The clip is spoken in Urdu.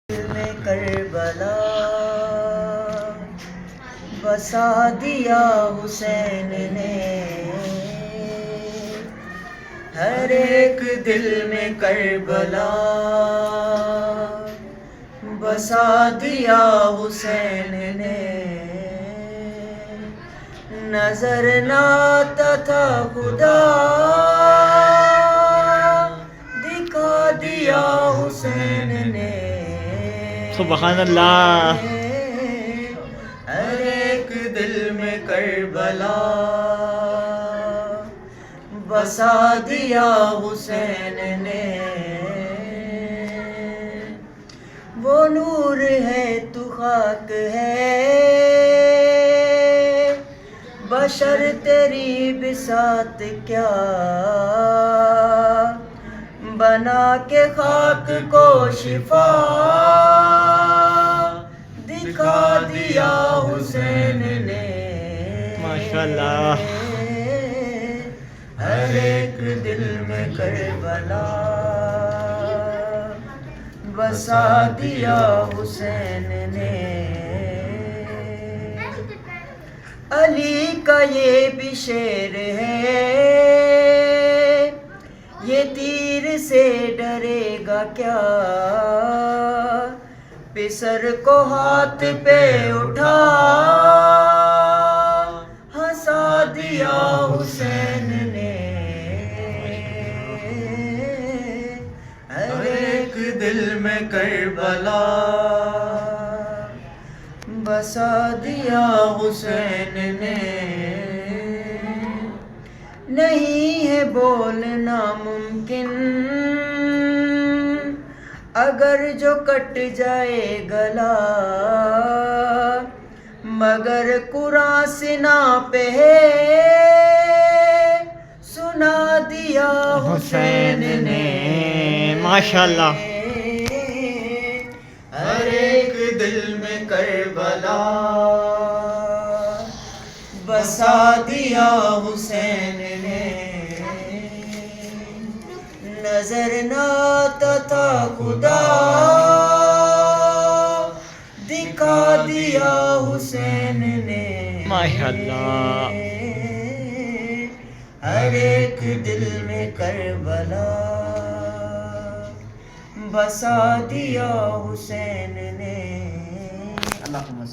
میں کربلا بسا دیا حسین نے، ہر ایک دل میں کربلا بسا دیا حسین نے، نظر نہ آتا تھا خدا دکھا دیا حسین نے، سبحان اللہ. ہر ایک دل میں کربلا بسا دیا حسین نے، وہ نور ہے تو خاک ہے، بشر تیری بساط کیا، بنا کے خاک کو شفا دکھا دیا حسین نے، ماشاءاللہ. ہر ایک دل میں کربلا بسا دیا حسین نے. علی کا یہ بھی شعر ہے، یہ تیر سے ڈرے گا کیا، پسر کو ہاتھ پہ اٹھا ہنسا دیا حسین نے، ہر ایک دل میں کربلا بسا دیا حسین نے. نہیں ہے بولنا ممکن اگر جو کٹ جائے گلا، مگر قرآن سنا پہ ہے سنا دیا حسین نے، ماشاءاللہ. ہر ایک دل میں کربلا بسا دیا حسین نے، نظر نہ آتا تھا خدا دکھا دیا حسین نے، ماشاءاللہ. ہر ایک دل میں کربلا بسا دیا حسین نے. اللہم صل